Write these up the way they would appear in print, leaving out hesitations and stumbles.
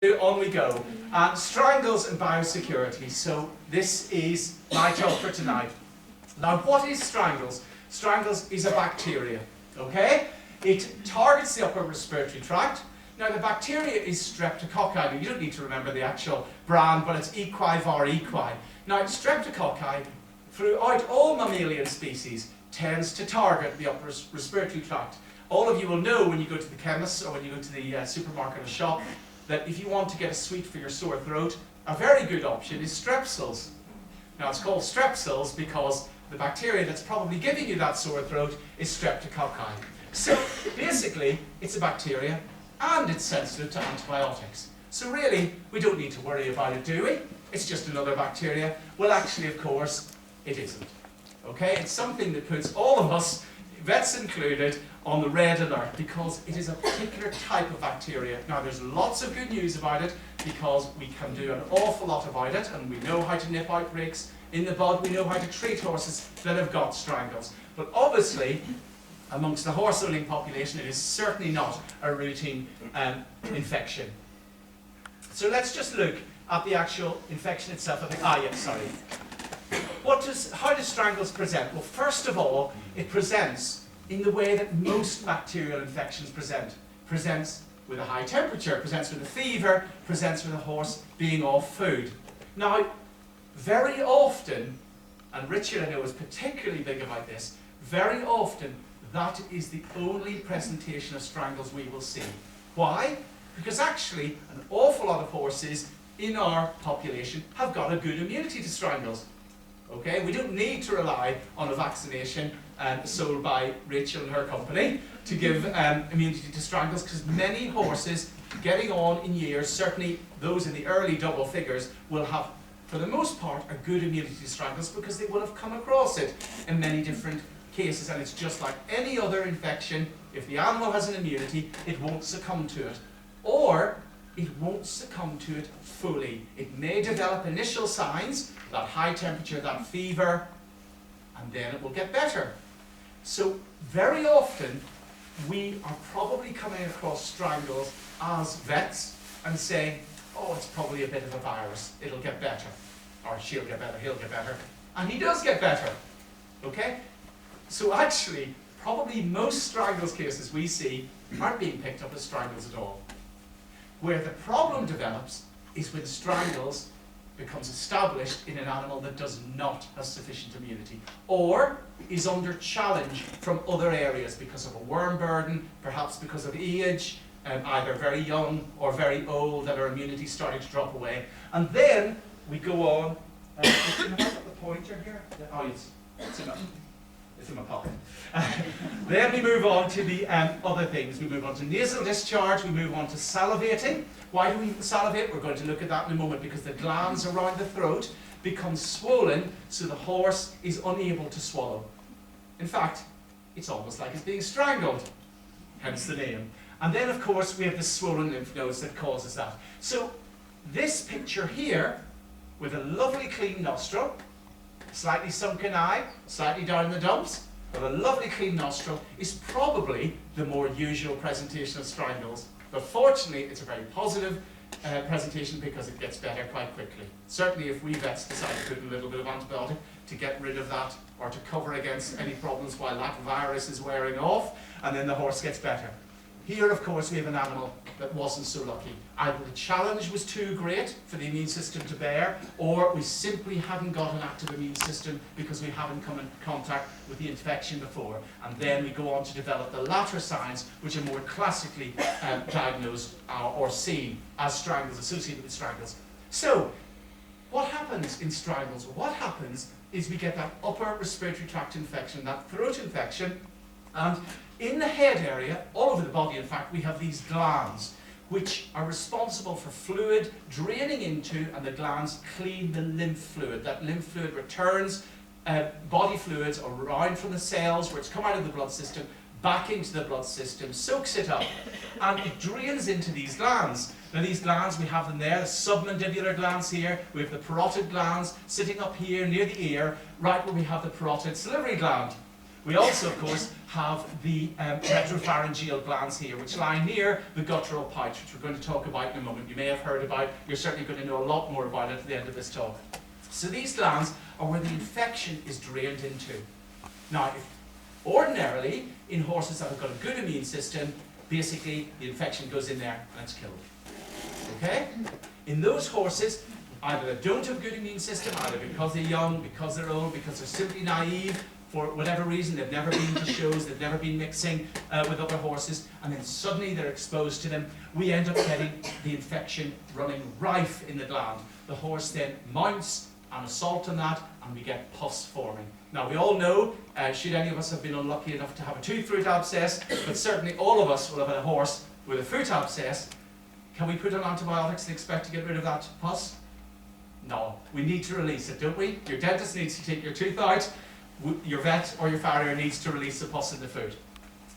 On we go. Strangles and biosecurity. So this is my talk for tonight. Now, what is Strangles? Strangles is a bacteria, okay? It targets the upper respiratory tract. Now, the bacteria is Streptococci. You don't need to remember the actual brand, but it's Equine var Equine. Now, Streptococci, throughout all mammalian species, tends to target the upper respiratory tract. All of you will know when you go to the chemist or when you go to the supermarket or shop that if you want to get a sweet for your sore throat, a very good option is Strepsils. Now, it's called Strepsils because the bacteria that's probably giving you that sore throat is Streptococci. So basically, it's a bacteria and it's sensitive to antibiotics. So really, we don't need to worry about it, do we? It's just another bacteria. Well, actually, of course, it isn't. Okay? It's something that puts all of us, vets included, on the red alert because it is a particular type of bacteria. Now, there's lots of good news about it because we can do an awful lot about it, and we know how to nip outbreaks in the bud. We know how to treat horses that have got strangles. But obviously, amongst the horse-owning population, it is certainly not a routine infection. So let's just look at the actual infection itself. How does strangles present? Well, first of all, it presents in the way that most bacterial infections presents with a high temperature, presents with a fever, presents with a horse being off food. Now, very often, and Richard I know is particularly big about this, very often that is the only presentation of strangles we will see. Why? Because actually an awful lot of horses in our population have got a good immunity to strangles. Okay, we don't need to rely on a vaccination sold by Rachel and her company to give immunity to strangles, because many horses getting on in years, certainly those in the early double figures, will have, for the most part, a good immunity to strangles because they will have come across it in many different cases. And it's just like any other infection. If the animal has an immunity, it won't succumb to it. Or it won't succumb to it fully. It may develop initial signs, that high temperature, that fever, and then it will get better. So very often we are probably coming across strangles as vets and saying, oh, it's probably a bit of a virus, it'll get better. Or she'll get better, he'll get better. And he does get better. Okay? So actually, probably most strangles cases we see aren't being picked up as strangles at all. Where the problem develops is when strangles becomes established in an animal that does not have sufficient immunity, or is under challenge from other areas because of a worm burden, perhaps because of age, either very young or very old, that our immunity is starting to drop away. And then we go on. Have I got the pointer here? Oh, it's enough. It's in my pocket. Then we move on to the other things. We move on to nasal discharge, we move on to salivating. Why do we salivate? We're going to look at that in a moment, because the glands around the throat become swollen so the horse is unable to swallow. In fact, it's almost like it's being strangled, hence the name. And then, of course, we have the swollen lymph nodes that causes that. So this picture here, with a lovely clean nostril, slightly sunken eye, slightly down in the dumps, but a lovely clean nostril, is probably the more usual presentation of strangles. But fortunately, it's a very positive presentation because it gets better quite quickly. Certainly if we vets decide to put a little bit of antibiotic to get rid of that, or to cover against any problems while that virus is wearing off, and then the horse gets better. Here, of course, we have an animal that wasn't so lucky. Either the challenge was too great for the immune system to bear, or we simply hadn't got an active immune system because we haven't come in contact with the infection before. And then we go on to develop the latter signs, which are more classically diagnosed or seen as strangles, associated with strangles. So, what happens in strangles? What happens is we get that upper respiratory tract infection, that throat infection, and in the head area, all over the body in fact, we have these glands which are responsible for fluid draining into, and the glands clean the lymph fluid. That lymph fluid returns body fluids around from the cells where it's come out of the blood system, back into the blood system, soaks it up, and it drains into these glands. Now these glands, we have them there, the submandibular glands here, we have the parotid glands sitting up here near the ear, right where we have the parotid salivary gland. We also, of course, have the retropharyngeal glands here, which lie near the guttural pouch, which we're going to talk about in a moment. You may have heard about, you're certainly going to know a lot more about it at the end of this talk. So these glands are where the infection is drained into. Now, ordinarily, in horses that have got a good immune system, basically the infection goes in there and it's killed. Okay? In those horses, either they don't have a good immune system, either because they're young, because they're old, because they're simply naive, for whatever reason, they've never been to shows, they've never been mixing with other horses, and then suddenly they're exposed to them, we end up getting the infection running rife in the gland. The horse then mounts an assault on that, and we get pus forming. Now, we all know, should any of us have been unlucky enough to have a tooth root abscess, but certainly all of us will have had a horse with a foot abscess. Can we put on antibiotics and expect to get rid of that pus? No, we need to release it, don't we? Your dentist needs to take your tooth out, your vet or your farrier needs to release the pus in the food.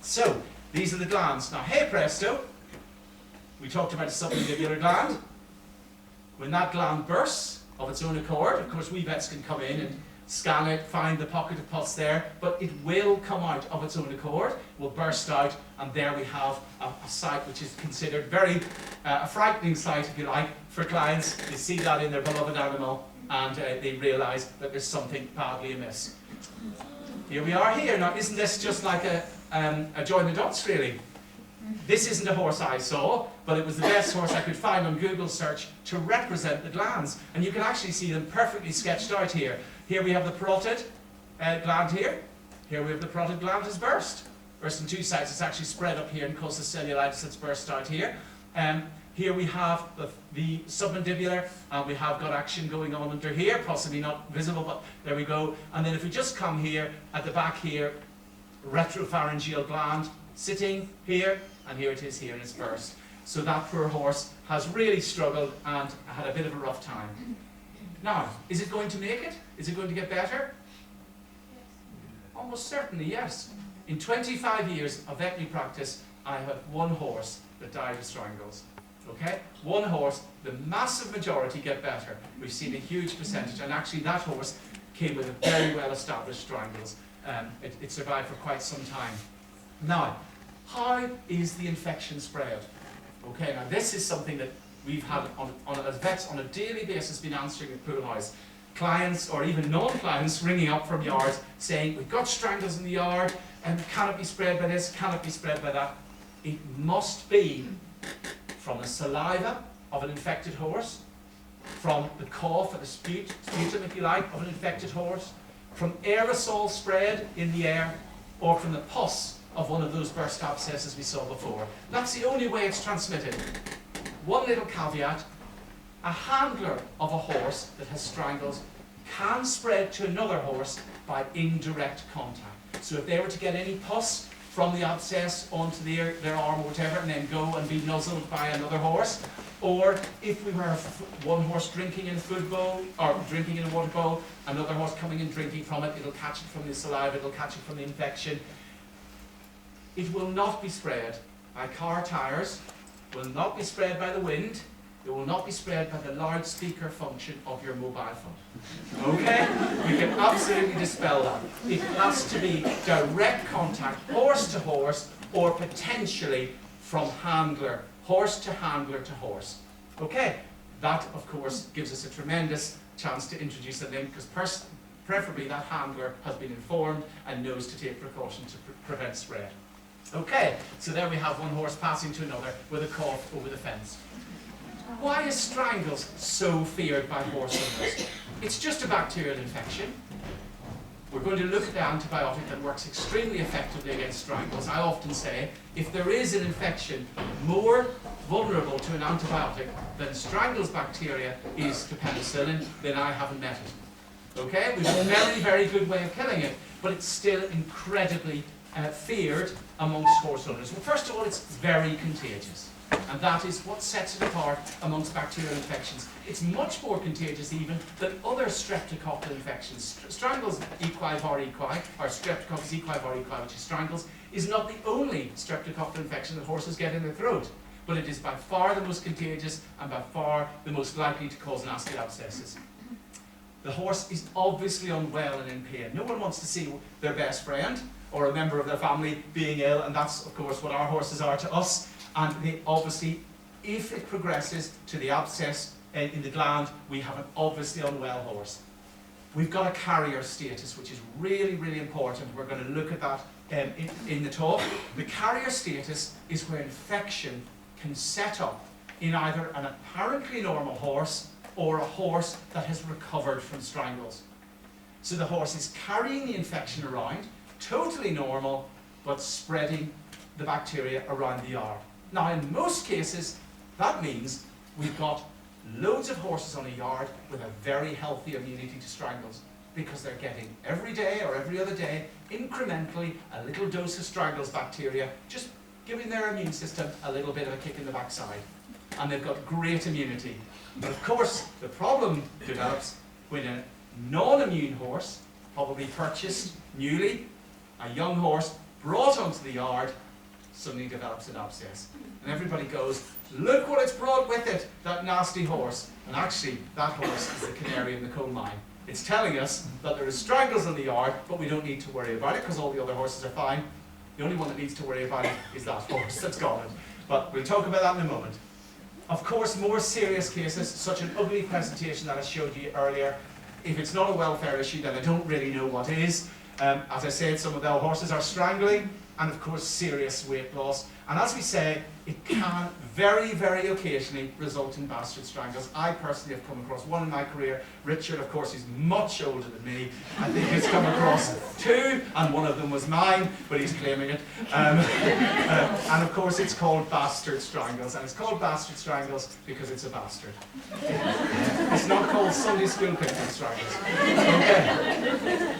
So, these are the glands. Now, hey presto, we talked about the submandibular gland. When that gland bursts of its own accord, of course we vets can come in and scan it, find the pocket of pus there, but it will come out of its own accord, will burst out, and there we have a sight which is considered very, a frightening sight, if you like, for clients. They see that in their beloved animal, and they realise that there's something badly amiss. Here we are here. Now, isn't this just like a join the dots, really? This isn't a horse I saw, but it was the best horse I could find on Google search to represent the glands. And you can actually see them perfectly sketched out here. Here we have the parotid gland here. Here we have the parotid gland has burst. Burst in two sides. It's actually spread up here and caused the cellulitis that's burst out here. Here we have the submandibular, and we have got action going on under here, possibly not visible, but there we go. And then if we just come here, at the back here, retropharyngeal gland, sitting here, and here it is here, and it's burst. So that poor horse has really struggled and had a bit of a rough time. Now, is it going to make it? Is it going to get better? Yes. Almost certainly, yes. In 25 years of veterinary practice, I have one horse that died of strangles. Okay? One horse, the massive majority get better. We've seen a huge percentage, and actually that horse came with a very well established strangles. It survived for quite some time. Now, how is the infection spread? Okay, now this is something that we've had as vets on a daily basis been answering at pool house. Clients or even non-clients ringing up from yards saying, we've got strangles in the yard, and can it be spread by this, can it be spread by that? It must be from the saliva of an infected horse, from the cough or the sputum, if you like, of an infected horse, from aerosol spread in the air, or from the pus of one of those burst abscesses we saw before. That's the only way it's transmitted. One little caveat, a handler of a horse that has strangles can spread to another horse by indirect contact. So if they were to get any pus from the abscess onto their arm or whatever, and then go and be nuzzled by another horse, or if we were one horse drinking in a food bowl, or drinking in a water bowl, another horse coming and drinking from it, it'll catch it from the saliva, it'll catch it from the infection. It will not be spread by car tires, will not be spread by the wind, it will not be spread by the loudspeaker function of your mobile phone. Okay? We can absolutely dispel that. It has to be direct contact, horse to horse, or potentially from handler, horse to handler to horse. Okay? That, of course, gives us a tremendous chance to introduce a link, because preferably that handler has been informed and knows to take precautions to prevent spread. Okay, so there we have one horse passing to another with a cough over the fence. Why is strangles so feared by horse owners? It's just a bacterial infection. We're going to look at the antibiotic that works extremely effectively against strangles. I often say, if there is an infection more vulnerable to an antibiotic than strangles bacteria is to penicillin, then I haven't met it. Okay? We have a very, very good way of killing it, but it's still incredibly feared amongst horse owners. Well, first of all, it's very contagious. And that is what sets it apart amongst bacterial infections. It's much more contagious even than other streptococcal infections. Strangles equi var equi, or Streptococcus equi var equi, which is strangles, is not the only streptococcal infection that horses get in their throat, but it is by far the most contagious and by far the most likely to cause nasty abscesses. The horse is obviously unwell and in pain. No one wants to see their best friend or a member of their family being ill, and that's of course what our horses are to us. And they obviously, if it progresses to the abscess in the gland, we have an obviously unwell horse. We've got a carrier status, which is really, really important. We're going to look at that in the talk. The carrier status is where infection can set up in either an apparently normal horse or a horse that has recovered from strangles. So the horse is carrying the infection around, totally normal, but spreading the bacteria around the yard. Now, in most cases, that means we've got loads of horses on a yard with a very healthy immunity to strangles, because they're getting every day or every other day, incrementally, a little dose of strangles bacteria, just giving their immune system a little bit of a kick in the backside. And they've got great immunity. But of course, the problem develops when a non-immune horse, probably purchased newly, a young horse brought onto the yard, suddenly develops an abscess. And everybody goes, look what it's brought with it, that nasty horse. And actually, that horse is the canary in the coal mine. It's telling us that there is strangles in the yard, but we don't need to worry about it because all the other horses are fine. The only one that needs to worry about it is that horse that's got it. But we'll talk about that in a moment. Of course, more serious cases, such an ugly presentation that I showed you earlier, if it's not a welfare issue, then I don't really know what is. As I said, some of the horses are strangling, and of course serious weight loss. And as we say, it can very, very occasionally result in bastard strangles. I personally have come across one in my career. Richard, of course, is much older than me. I think he's come across two, and one of them was mine, but he's claiming it. And of course, it's called bastard strangles. And it's called bastard strangles because it's a bastard. It's not called Sunday school picnic strangles. Okay.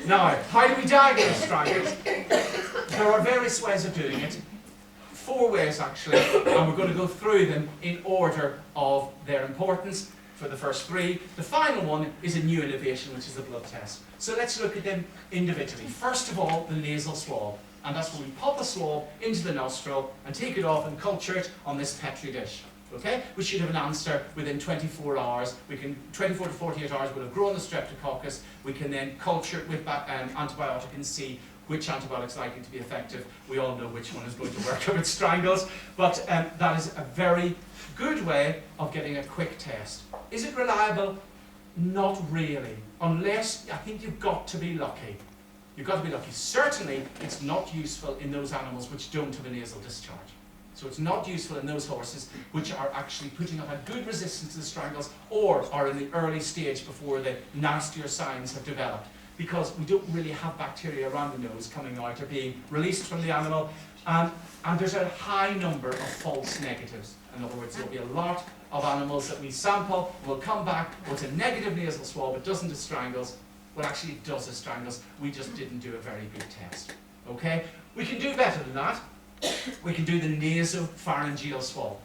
Now, how do we diagnose strangles? There are various ways of doing it. 4 ways actually, and we're going to go through them in order of their importance for the first 3. The final one is a new innovation, which is the blood test. So let's look at them individually. First of all, the nasal swab, and that's when we pop a swab into the nostril and take it off and culture it on this Petri dish. Okay? We should have an answer within 24 hours. 24 to 48 hours, we'll have grown the streptococcus. We can then culture it with antibiotic and see which antibiotic is likely to be effective. We all know which one is going to work if it strangles, but that is a very good way of getting a quick test. Is it reliable? Not really, unless, I think you've got to be lucky. You've got to be lucky. Certainly, it's not useful in those animals which don't have a nasal discharge. So it's not useful in those horses which are actually putting up a good resistance to the strangles or are in the early stage before the nastier signs have developed, because we don't really have bacteria around the nose coming out or being released from the animal. And there's a high number of false negatives. In other words, there'll be a lot of animals that we sample, will come back, well, it's a negative nasal swab, it doesn't do strangles. Well, actually it does do strangles, we just didn't do a very good test. Okay? We can do better than that. We can do the nasopharyngeal swab.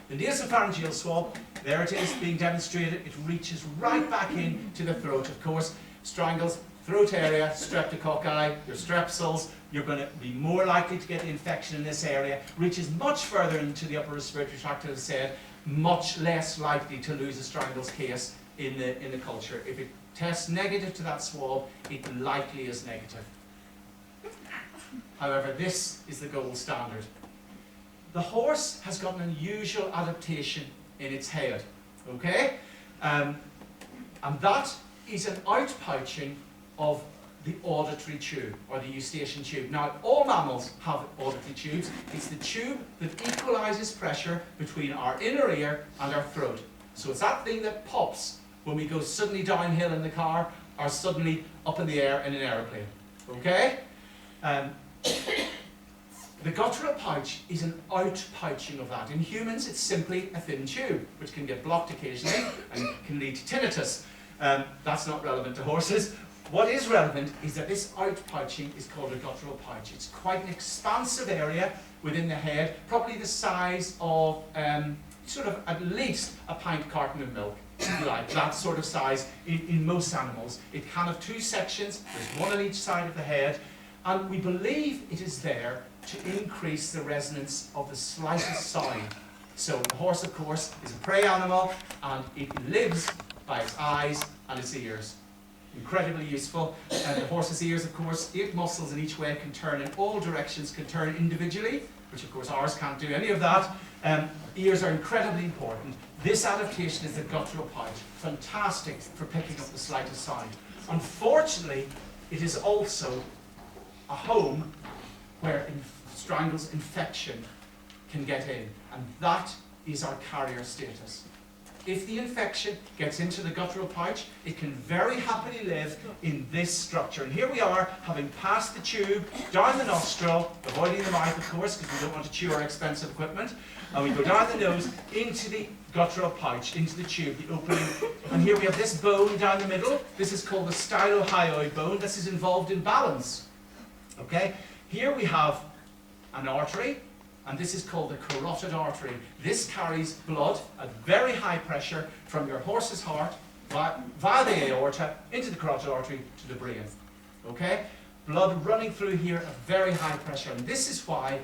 The nasopharyngeal swab, there it is being demonstrated, it reaches right back into the throat, of course. Strangles, throat area, streptococci, your strepsils, you're going to be more likely to get the infection in this area, reaches much further into the upper respiratory tract, as I said, much less likely to lose a strangles case in the culture. If it tests negative to that swab, it likely is negative. However, this is the gold standard. The horse has got an unusual adaptation in its head, okay? And that is an outpouching of the auditory tube, or the eustachian tube. Now, all mammals have auditory tubes. It's the tube that equalizes pressure between our inner ear and our throat. So it's that thing that pops when we go suddenly downhill in the car, or suddenly up in the air in an aeroplane, okay? The guttural pouch is an outpouching of that. In humans, it's simply a thin tube, which can get blocked occasionally and can lead to tinnitus. That's not relevant to horses. What is relevant is that this outpouching is called a guttural pouch. It's quite an expansive area within the head, probably the size of sort of at least a pint carton of milk, like that sort of size in most animals. It can have 2 sections, there's one on each side of the head, and we believe it is there to increase the resonance of the slightest sound. So the horse, of course, is a prey animal, and it lives by its eyes and its ears. Incredibly useful. And the horse's ears, of course, 8 muscles in each way, can turn in all directions, can turn individually, which of course ours can't do any of that. Ears are incredibly important. This adaptation is the guttural pouch. Fantastic for picking up the slightest sound. Unfortunately, it is also a home where strangles infection can get in, and that is our carrier status. If the infection gets into the guttural pouch, it can very happily live in this structure. And here we are, having passed the tube, down the nostril, avoiding the mouth, of course, because we don't want to chew our expensive equipment. And we go down the nose, into the guttural pouch, into the tube, the opening. And here we have this bone down the middle. This is called the stylohyoid bone. This is involved in balance. Okay? Here we have an artery, and this is called the carotid artery. This carries blood at very high pressure from your horse's heart via the aorta into the carotid artery to the brain. Okay? Blood running through here at very high pressure. And this is why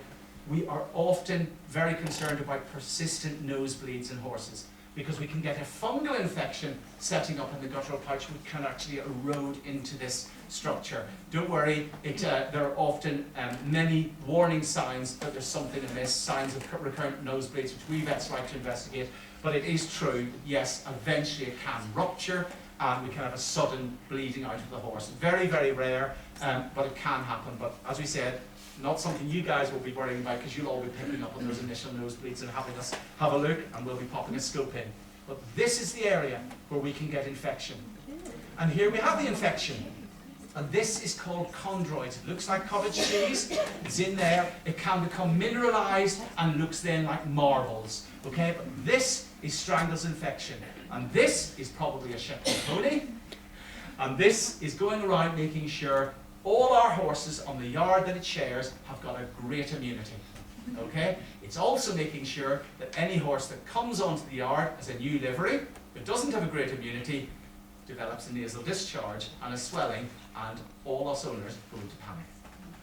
we are often very concerned about persistent nosebleeds in horses, because we can get a fungal infection setting up in the guttural pouch, which can actually erode into this structure. Don't worry, there are often many warning signs that there's something amiss, signs of recurrent nosebleeds, which we vets like to investigate. But it is true, yes, eventually it can rupture, and we can have a sudden bleeding out of the horse. Very, very rare, but it can happen. But as we said, not something you guys will be worrying about, because you'll all be picking up on those initial nosebleeds and having us have a look, and we'll be popping a scope in. But this is the area where we can get infection. And here we have the infection. And this is called chondroids. It looks like cottage cheese. It's in there. It can become mineralized and looks then like marbles. Okay, but this is Strangles infection. And this is probably a shepherd pony. And this is going around making sure all our horses on the yard that it shares have got a great immunity. Okay? It's also making sure that any horse that comes onto the yard as a new livery, that doesn't have a great immunity, develops a nasal discharge and a swelling, and all us owners go into panic.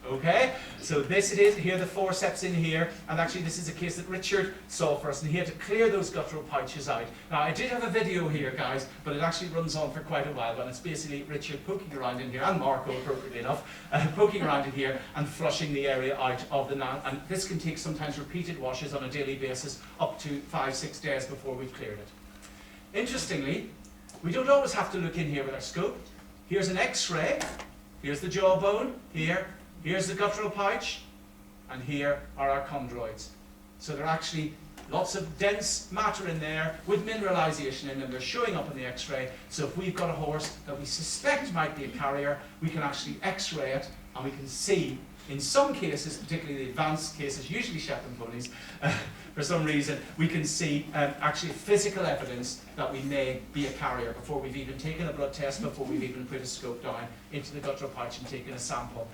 Okay? So this it is, here the forceps in here, and actually this is a case that Richard saw for us, and he had to clear those guttural pouches out. Now I did have a video here, guys, but it actually runs on for quite a while, and it's basically Richard poking around in here, and Marco appropriately enough, poking around in here and flushing the area out of the and this can take sometimes repeated washes on a daily basis, up to 5-6 days before we've cleared it. Interestingly, we don't always have to look in here with our scope. Here's an X-ray, here's the jawbone, here's the guttural pouch, and here are our chondroids. So there are actually lots of dense matter in there with mineralization in them. They're showing up in the X-ray. So if we've got a horse that we suspect might be a carrier, we can actually X-ray it, and we can see, in some cases, particularly the advanced cases, usually Shetland ponies, for some reason, we can see actually physical evidence that we may be a carrier before we've even taken a blood test, before we've even put a scope down into the guttural pouch and taken a sample.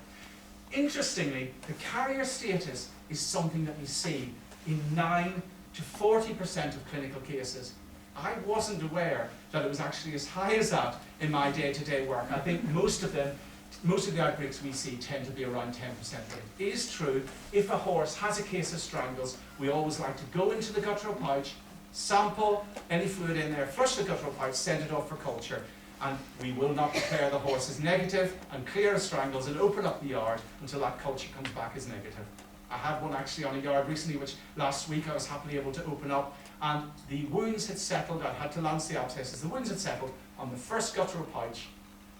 Interestingly, the carrier status is something that we see in 9 to 40% of clinical cases. I wasn't aware that it was actually as high as that in my day-to-day work. I think most of the outbreaks we see tend to be around 10% rate. It is true, if a horse has a case of strangles, we always like to go into the guttural pouch, sample any fluid in there, flush the guttural pouch, send it off for culture. And we will not declare the horse as negative and clear of strangles and open up the yard until that culture comes back as negative. I had one actually on a yard recently, which last week I was happily able to open up, and the wounds had settled. I had to lance the abscesses. The wounds had settled on the first guttural pouch.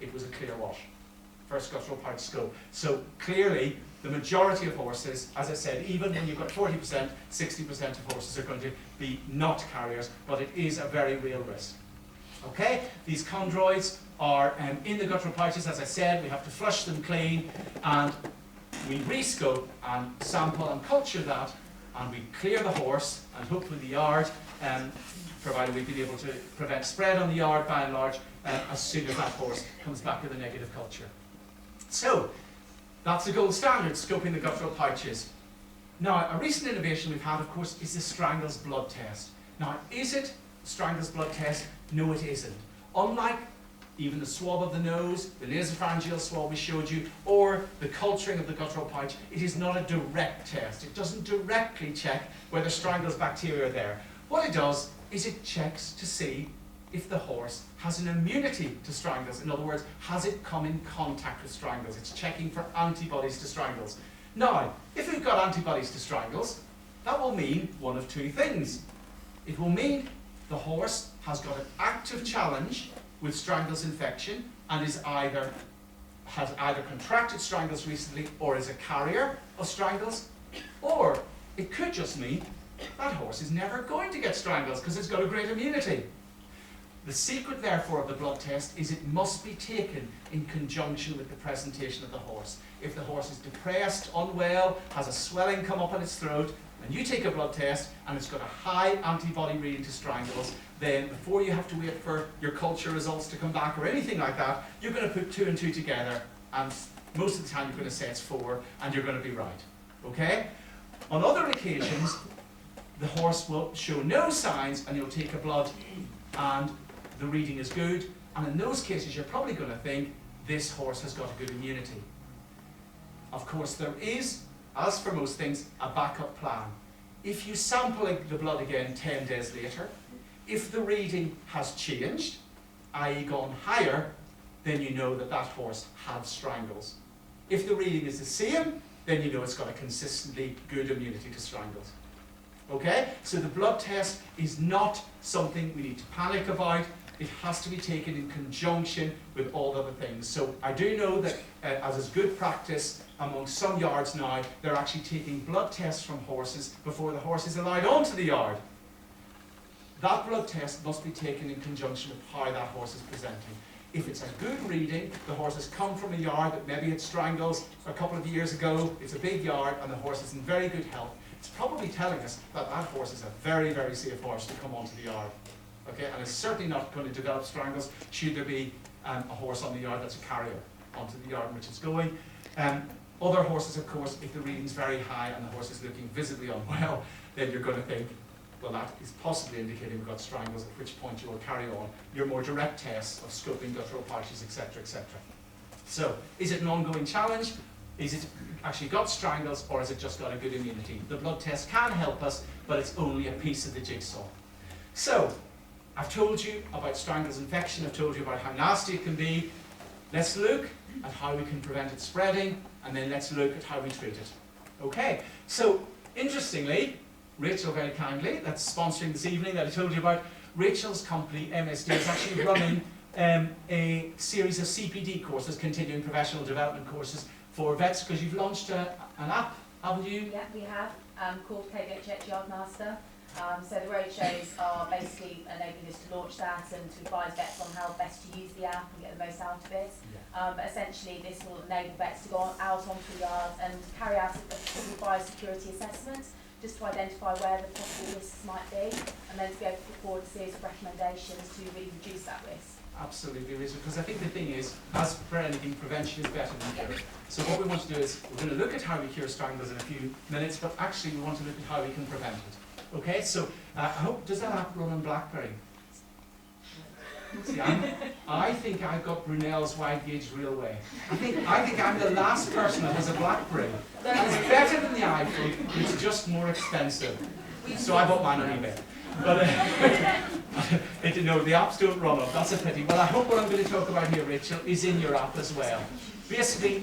It was a clear wash. First guttural pouch scope. So clearly, the majority of horses, as I said, even when you've got 40%, 60% of horses are going to be not carriers, but it is a very real risk. Okay, these chondroids are in the guttural pouches, as I said. We have to flush them clean, and we re-scope and sample and culture that, and we clear the horse and hopefully the yard, provided we've been able to prevent spread on the yard by and large, as soon as that horse comes back with a negative culture. So, that's the gold standard, scoping the guttural pouches. Now, a recent innovation we've had, of course, is the Strangles blood test. Now, is it Strangles blood test? No, it isn't. Unlike even the swab of the nose, the nasopharyngeal swab we showed you, or the culturing of the guttural pouch, it is not a direct test. It doesn't directly check whether Strangles bacteria are there. What it does is it checks to see if the horse has an immunity to strangles. In other words, has it come in contact with strangles? It's checking for antibodies to strangles. Now, if we've got antibodies to strangles, that will mean one of two things. It will mean the horse has got an active challenge with strangles infection and has either contracted strangles recently or is a carrier of strangles, or it could just mean that horse is never going to get strangles because it's got a great immunity. The secret, therefore, of the blood test is it must be taken in conjunction with the presentation of the horse. If the horse is depressed, unwell, has a swelling come up in its throat, and you take a blood test and it's got a high antibody reading to strangles, then before you have to wait for your culture results to come back or anything like that, you're going to put 2 and 2 together, and most of the time you're going to say it's 4, and you're going to be right. Okay? On other occasions, the horse will show no signs, and you'll take a blood, and the reading is good, and in those cases you're probably going to think this horse has got a good immunity. Of course, there is, as for most things, a backup plan. If you sample the blood again 10 days later, if the reading has changed, i.e. gone higher, then you know that that horse had strangles. If the reading is the same, then you know it's got a consistently good immunity to strangles. Okay? So the blood test is not something we need to panic about. It has to be taken in conjunction with all other things. So I do know that, as is good practice among some yards now, they're actually taking blood tests from horses before the horse is allowed onto the yard. That blood test must be taken in conjunction with how that horse is presenting. If it's a good reading, the horse has come from a yard that maybe had strangles a couple of years ago, it's a big yard, and the horse is in very good health, it's probably telling us that that horse is a very, very safe horse to come onto the yard. Okay, and it's certainly not going to develop strangles should there be a horse on the yard that's a carrier onto the yard in which it's going. Other horses, of course, if the reading's very high and the horse is looking visibly unwell, then you're going to think, well, that is possibly indicating we've got strangles, at which point you will carry on your more direct tests of scoping guttural pouches, etc., etc. So, is it an ongoing challenge? Is it actually got strangles, or has it just got a good immunity? The blood test can help us, but it's only a piece of the jigsaw. So, I've told you about strangles infection, I've told you about how nasty it can be. Let's look at how we can prevent it spreading, and then let's look at how we treat it. Okay, so interestingly, Rachel very kindly, that's sponsoring this evening that I told you about, Rachel's company, MSD, is actually running a series of CPD courses, continuing professional development courses for vets, because you've launched an app, haven't you? Yeah, we have, called KVHH Yardmaster. So the roadshows are basically enabling us to launch that and to advise vets on how best to use the app and get the most out of it. Yeah. But essentially this will enable vets to go out onto the yard and carry out a simple biosecurity assessment just to identify where the possible risks might be, and then to be able to put forward a series of recommendations to really reduce that risk. Absolutely, Rachel, because I think the thing is, as for anything, prevention is better than cure. So what we want to do is, we're going to look at how we cure strangles in a few minutes, but actually we want to look at how we can prevent it. Okay, so I hope, does that app run on BlackBerry? See, I think I've got Brunel's wide gauge railway. I think I'm the last person that has a BlackBerry. And it's better than the iPhone, it's just more expensive. So I bought mine on eBay. But no, the apps don't run off, that's a pity. Well, I hope what I'm going to talk about here, Rachel, is in your app as well. Basically,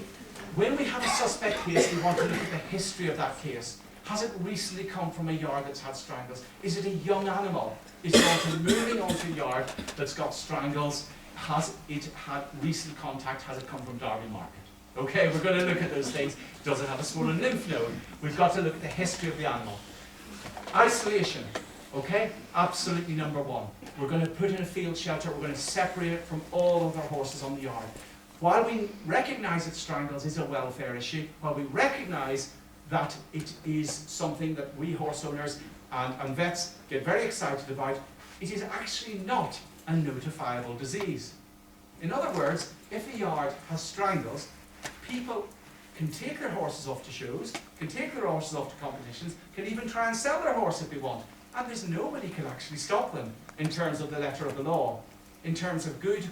when we have a suspect case, we want to look at the history of that case. Has it recently come from a yard that's had strangles? Is it a young animal? Is it moving onto a yard that's got strangles? Has it had recent contact? Has it come from Derby Market? Okay, we're going to look at those things. Does it have a swollen lymph node? We've got to look at the history of the animal. Isolation, okay? Absolutely number one. We're going to put in a field shelter. We're going to separate it from all other horses on the yard. While we recognise that strangles is a welfare issue, while we recognise that it is something that we horse owners and vets get very excited about, it is actually not a notifiable disease. In other words, if a yard has strangles, people can take their horses off to shows, can take their horses off to competitions, can even try and sell their horse if they want, and there's nobody can actually stop them in terms of the letter of the law, in terms of good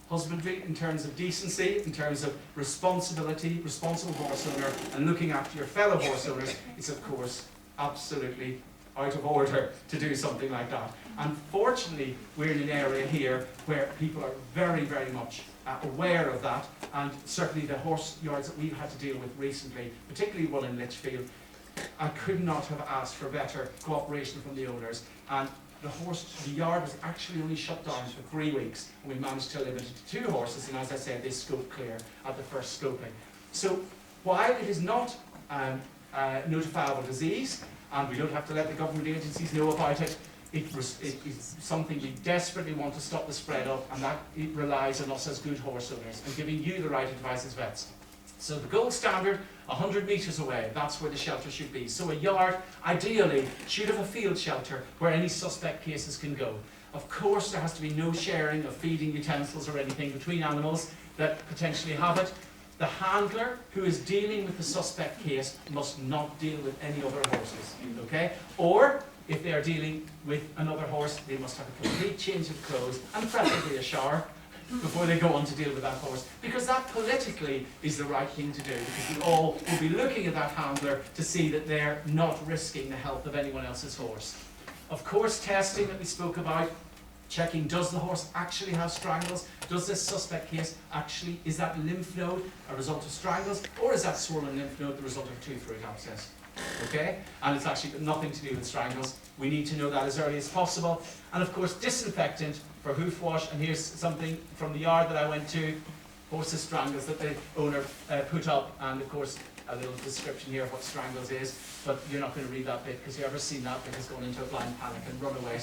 husbandry, in terms of decency, in terms of responsibility, responsible horse owner, and looking after your fellow horse owners is, of course, absolutely out of order to do something like that. And fortunately, we're in an area here where people are very, very much aware of that, and certainly the horse yards that we've had to deal with recently, particularly one in Lichfield, I could not have asked for better cooperation from the owners. And the yard was actually only shut down for 3 weeks, and we managed to limit it to 2 horses, and as I said, they scoped clear at the first scoping. So while it is not notifiable disease, and we don't have to let the government agencies know about it, it is something we desperately want to stop the spread of, and that it relies on us as good horse owners and giving you the right advice as vets. So the gold standard, 100 metres away, that's where the shelter should be. So a yard, ideally, should have a field shelter where any suspect cases can go. Of course, there has to be no sharing of feeding utensils or anything between animals that potentially have it. The handler who is dealing with the suspect case must not deal with any other horses, okay? Or, if they are dealing with another horse, they must have a complete change of clothes and preferably a shower before they go on to deal with that horse, because that politically is the right thing to do, because we all will be looking at that handler to see that they're not risking the health of anyone else's horse. Of course, testing that we spoke about, checking, does the horse actually have strangles? Does this suspect case actually, is that lymph node a result of strangles, or is that swollen lymph node the result of tooth root abscess? Okay, and it's actually got nothing to do with strangles. We need to know that as early as possible. And of course, disinfectant for hoof wash. And here's something from the yard that I went to, horses strangles that the owner put up, and of course a little description here of what strangles is, but you're not going to read that bit, because you've ever seen that bit has gone into a blind panic and run away,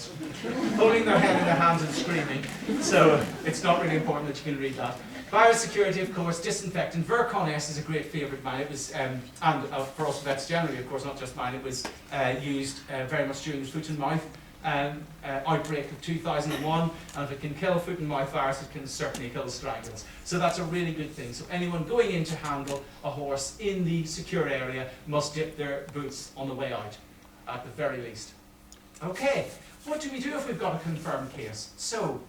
holding their head in their hands and screaming. So it's not really important that you can read that. Biosecurity, of course, disinfectant. Virkon S is a great favourite of mine. It was, and for us vets generally, of course, not just mine, it was used very much during the foot and mouth outbreak of 2001, and if it can kill foot and mouth virus, it can certainly kill strangles. So that's a really good thing. So anyone going in to handle a horse in the secure area must dip their boots on the way out, at the very least. Okay, what do we do if we've got a confirmed case? So,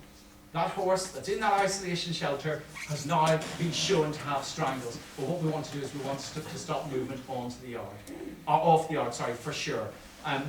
that horse that's in that isolation shelter has now been shown to have strangles. But what we want to do is we want to stop movement onto the yard, off the yard, sorry, for sure.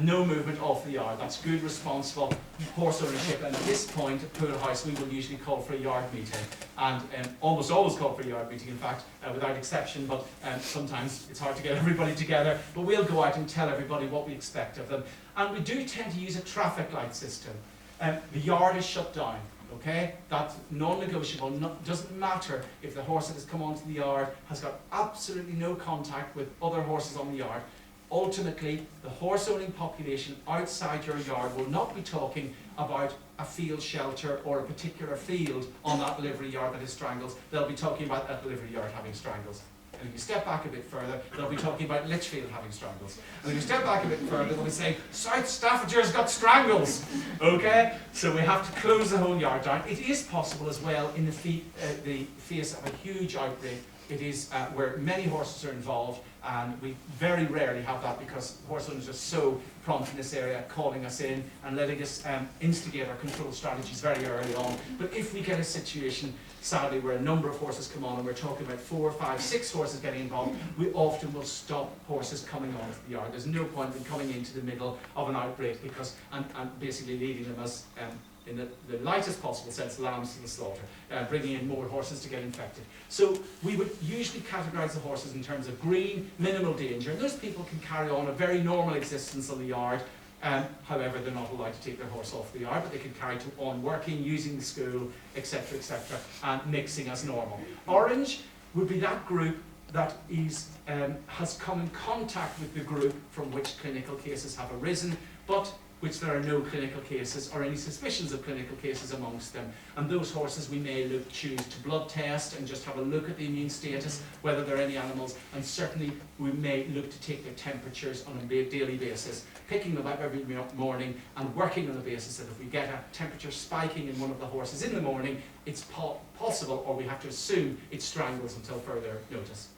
No movement off the yard. That's good, responsible horse ownership. And at this point at Pool House, we will usually call for a yard meeting, and almost always call for a yard meeting, in fact, without exception. But sometimes it's hard to get everybody together. But we'll go out and tell everybody what we expect of them. And we do tend to use a traffic light system. The yard is shut down. Okay, that's non-negotiable. Doesn't matter if the horse that has come onto the yard has got absolutely no contact with other horses on the yard. Ultimately, the horse owning population outside your yard will not be talking about a field shelter or a particular field on that livery yard that has strangles. They'll be talking about that livery yard having strangles. And if you step back a bit further, they'll be talking about Lichfield having strangles. And if you step back a bit further, they'll be saying, South Staffordshire's got strangles. Okay? So we have to close the whole yard down. It is possible as well in the face of a huge outbreak. It is where many horses are involved, and we very rarely have that because horse owners are so prompt in this area, calling us in and letting us instigate our control strategies very early on. But if we get a situation, sadly, where a number of horses come on and we're talking about 4, 5, 6 horses getting involved, we often will stop horses coming onto the yard. There's no point in coming into the middle of an outbreak because and basically leading them as in the lightest possible sense, lambs to the slaughter, bringing in more horses to get infected. So we would usually categorise the horses in terms of green, minimal danger, and those people can carry on a very normal existence on the yard. However, they're not allowed to take their horse off the yard, but they can carry on working, using the school, etc., etc., and mixing as normal. Orange would be that group that is, has come in contact with the group from which clinical cases have arisen, but which there are no clinical cases or any suspicions of clinical cases amongst them. And those horses we may choose to blood test and just have a look at the immune status, whether there are any animals, and certainly we may look to take their temperatures on a daily basis, picking them up every morning and working on the basis that if we get a temperature spiking in one of the horses in the morning, it's possible, or we have to assume it strangles until further notice,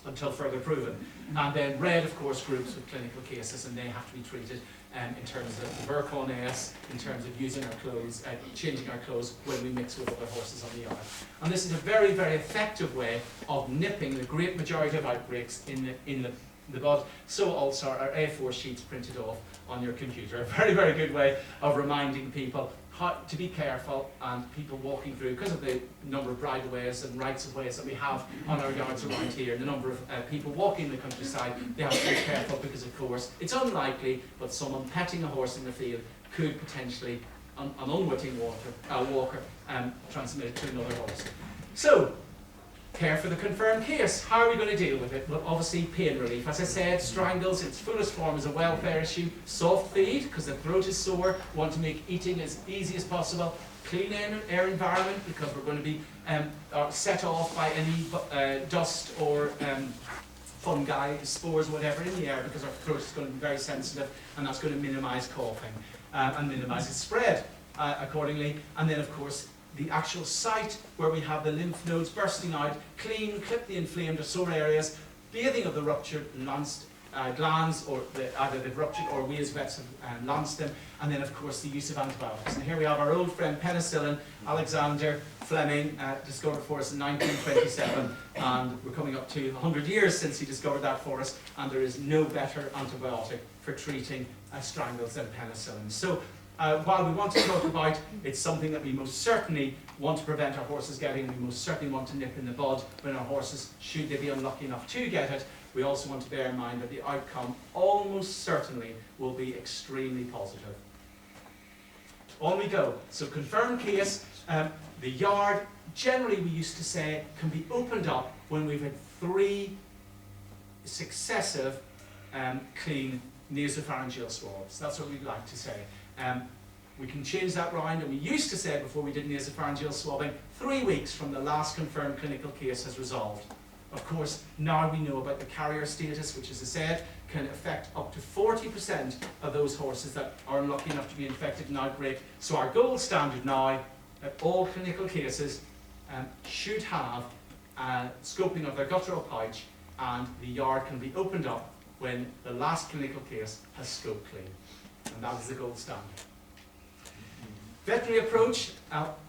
until further proven. And then red, of course, groups with clinical cases, and they have to be treated in terms of the Virkon S, in terms of using our clothes, changing our clothes when we mix with other horses on the yard. And this is a very, very effective way of nipping the great majority of outbreaks in the the bud. So also are A4 sheets printed off on your computer. A very, very good way of reminding people how to be careful, and people walking through, because of the number of bridleways and rights of ways that we have on our yards around here, the number of people walking the countryside, they have to be careful because, of course, it's unlikely, but someone petting a horse in the field could potentially, an unwitting walker, transmit it to another horse. So, care for the confirmed case. How are we going to deal with it? Well, obviously pain relief. As I said, Strangles, its fullest form, is a welfare issue. Soft feed, because the throat is sore. We want to make eating as easy as possible. Clean air environment, because we're going to be set off by any dust or fungi, spores, whatever in the air, because our throat is going to be very sensitive, and that's going to minimise coughing and minimise its spread accordingly. And then, of course, the actual site where we have the lymph nodes bursting out, clean, clip the inflamed or sore areas, bathing of the ruptured glands, or either they've ruptured or we as vets have lanced them, and then of course the use of antibiotics. And here we have our old friend penicillin, Alexander Fleming, discovered for us in 1927, and we're coming up to 100 years since he discovered that for us, and there is no better antibiotic for treating strangles than penicillin. So while we want to talk about, it's something that we most certainly want to prevent our horses getting, we most certainly want to nip in the bud when our horses, should they be unlucky enough to get it, we also want to bear in mind that the outcome almost certainly will be extremely positive. On we go. So confirmed case, the yard, generally we used to say, can be opened up when we've had 3 successive clean nasopharyngeal swabs. That's what we'd like to say. We can change that round, and we used to say before we did nasopharyngeal swabbing, 3 weeks from the last confirmed clinical case has resolved. Of course, now we know about the carrier status, which, as I said, can affect up to 40% of those horses that are unlucky enough to be infected in outbreak. So our gold standard now, that all clinical cases should have scoping of their guttural pouch, and the yard can be opened up when the last clinical case has scoped clean. And that is the gold standard. Veterinary approach,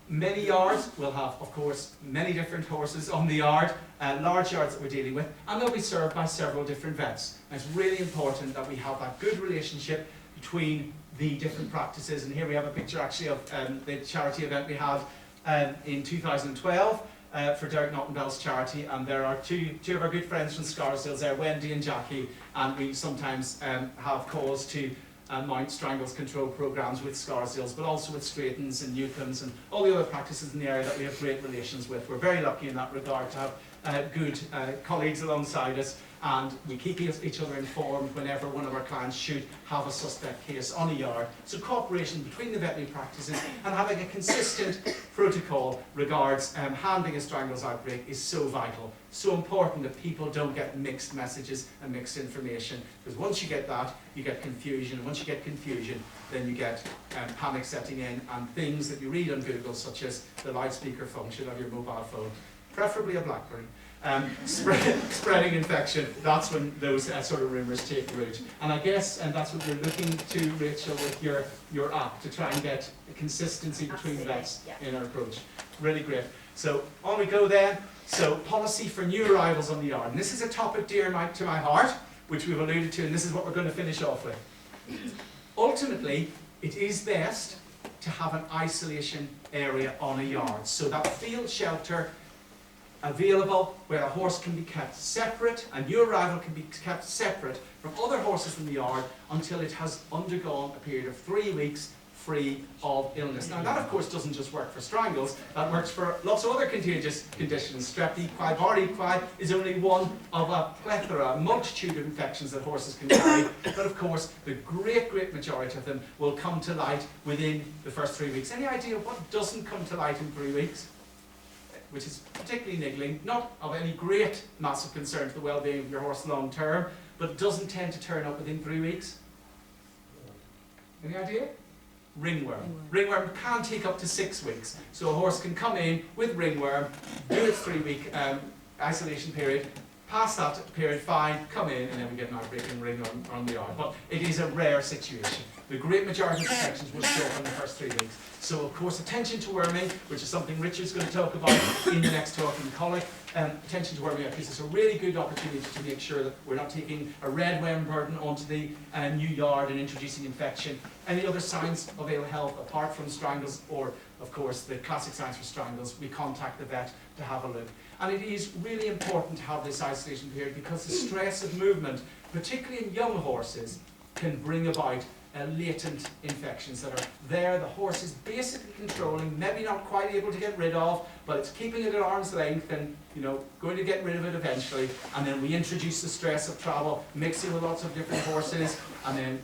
many yards will have, of course, many different horses on the yard, large yards that we're dealing with, and they'll be served by several different vets. And it's really important that we have that good relationship between the different practices. And here we have a picture actually of the charity event we had in 2012 for Derek Nottenbell's charity, and there are two of our good friends from Scarsdale there, Wendy and Jackie, and we sometimes have calls to mount Strangles control programs with Scarsdales, but also with Straightons and Newcombs and all the other practices in the area that we have great relations with. We're very lucky in that regard to have good colleagues alongside us, and we keep each other informed whenever one of our clients should have a suspect case on a yard. So cooperation between the veterinary practices and having a consistent protocol regards handling a Strangles outbreak is so vital, so important that people don't get mixed messages and mixed information, because once you get that, you get confusion, and once you get confusion, then you get panic setting in, and things that you read on Google, such as the loudspeaker function of your mobile phone, preferably a BlackBerry, spreading infection, that's when those sort of rumours take root. And I guess, and that's what we're looking to, Rachel, with your app, to try and get a consistency between vets in our approach. Really great. So on we go then. So policy for new arrivals on the yard. And this is a topic dear to my heart, which we've alluded to, and this is what we're going to finish off with. Ultimately, it is best to have an isolation area on a yard, so that field shelter available where a horse can be kept separate, a new arrival can be kept separate from other horses in the yard until it has undergone a period of 3 weeks free of illness. Now that of course doesn't just work for Strangles, that works for lots of other contagious conditions. Strep equi, bar equi is only one of a plethora, a multitude of infections that horses can carry, but of course the great majority of them will come to light within the first 3 weeks. Any idea what doesn't come to light in 3 weeks? Which is particularly niggling, not of any great massive concern to the well-being of your horse long term, but doesn't tend to turn up within 3 weeks. Any idea? Ringworm. Ringworm can take up to 6 weeks. So a horse can come in with ringworm, do its 3 week isolation period, pass that period fine, come in, and then we get an outbreak and ringworm on the yard. But it is a rare situation. the great majority of infections will show up in the first 3 weeks. So of course, attention to worming, which is something Richard's going to talk about in the next talk in colic. Attention to worming, because it's a really good opportunity to make sure that we're not taking a red worm burden onto the new yard and introducing infection. Any other signs of ill health apart from strangles, or of course the classic signs for strangles, we contact the vet to have a look. And it is really important to have this isolation period, because the stress of movement, particularly in young horses, can bring about latent infections that are there. The horse is basically controlling, maybe not quite able to get rid of, but it's keeping it at arm's length and, you know, going to get rid of it eventually. And then we introduce the stress of travel, mixing with lots of different horses, and then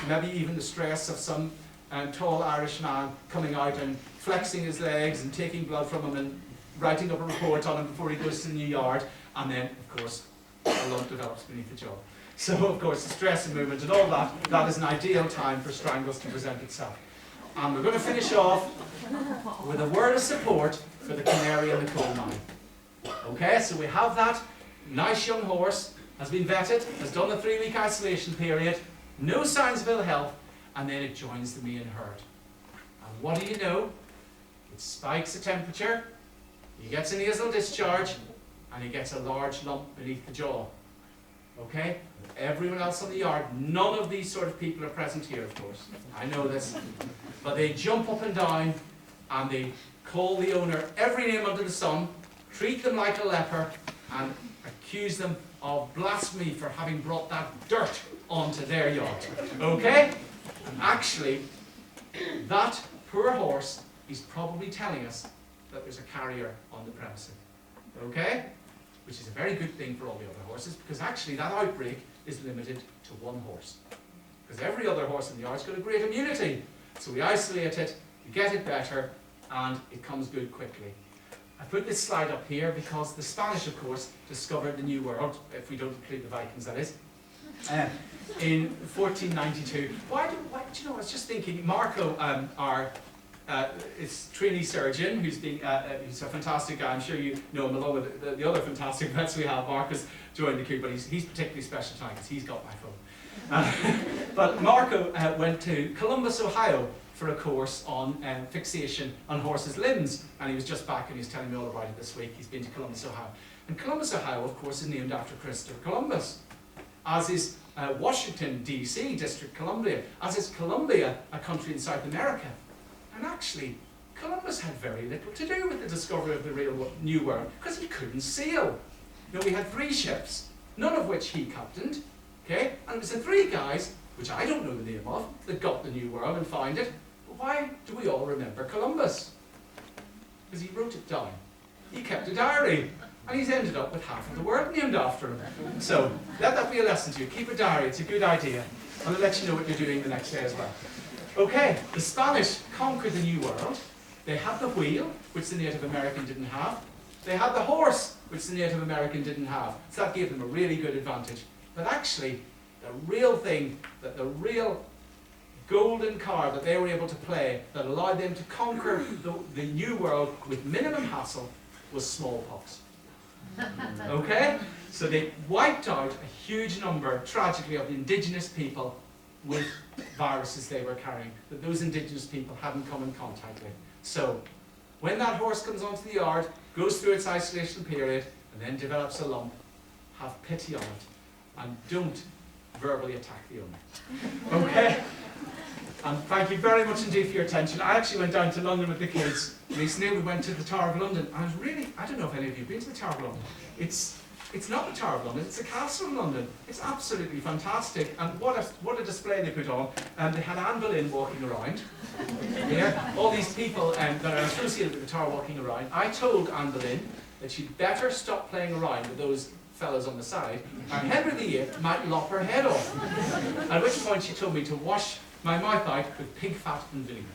maybe even the stress of some tall Irish man coming out and flexing his legs and taking blood from him and writing up a report on him before he goes to the new yard. And then, of course, a lump develops beneath the jaw. So, of course, the stress and movement and all that, that is an ideal time for strangles to present itself. And we're going to finish off with a word of support for the canary in the coal mine. Okay, so we have that nice young horse, has been vetted, has done the 3-week isolation period, no signs of ill health, and then it joins the main herd. And what do you know? It spikes the temperature, he gets a nasal discharge, and he gets a large lump beneath the jaw. Okay? Everyone else on the yard, none of these sort of people are present here, of course. I know this. But they jump up and down and they call the owner every name under the sun, treat them like a leper, and accuse them of blasphemy for having brought that dirt onto their yard. Okay? And actually, that poor horse is probably telling us that there's a carrier on the premises. Okay? Which is a very good thing for all the other horses, because actually that outbreak is limited to one horse. Because every other horse in the yard's got a great immunity. So we isolate it, we get it better, and it comes good quickly. I put this slide up here because the Spanish, of course, discovered the New World, if we don't include the Vikings, that is, in 1492. Why do you know, I was just thinking, Marco, our is trainee surgeon, who's a fantastic guy. I'm sure you know him along with the other fantastic vets we have. Marco's joined the crew, but he's particularly special time because he's got my phone. But Marco went to Columbus, Ohio for a course on fixation on horses' limbs, and he was just back and he was telling me all about it this week. He's been to Columbus, Ohio. And Columbus, Ohio, of course, is named after Christopher Columbus, as is Washington, D.C., District Columbia, as is Colombia, a country in South America. And actually, Columbus had very little to do with the discovery of the real New World, because he couldn't sail. You know, we had 3 ships, none of which he captained, okay? And it was the 3 guys, which I don't know the name of, that got the New World and found it. But why do we all remember Columbus? Because he wrote it down. He kept a diary, and he's ended up with half of the world named after him. So, let that be a lesson to you. Keep a diary, it's a good idea. And I'll let you know what you're doing the next day as well. Okay, the Spanish conquered the New World. They had the wheel, which the Native American didn't have. They had the horse, which the Native American didn't have. So that gave them a really good advantage. But actually, the real thing, the real golden card that they were able to play that allowed them to conquer the New World with minimum hassle was smallpox. Okay? So they wiped out a huge number, tragically, of the indigenous people with viruses they were carrying that those indigenous people hadn't come in contact with. So, when that horse comes onto the yard, goes through its isolation period, and then develops a lump, have pity on it, and don't verbally attack the owner. Okay? And thank you very much indeed for your attention. I actually went down to London with the kids recently. We went to the Tower of London, and I was really, I don't know if any of you have been to the Tower of London. It's not the Tower of London, it's the Castle of London. It's absolutely fantastic, and what a display they put on. They had Anne Boleyn walking around. Yeah, all these people that are associated with the Tower walking around. I told Anne Boleyn that she'd better stop playing around with those fellows on the side, and Henry VIII might lop her head off. At which point she told me to wash my mouth out with pig fat and vinegar.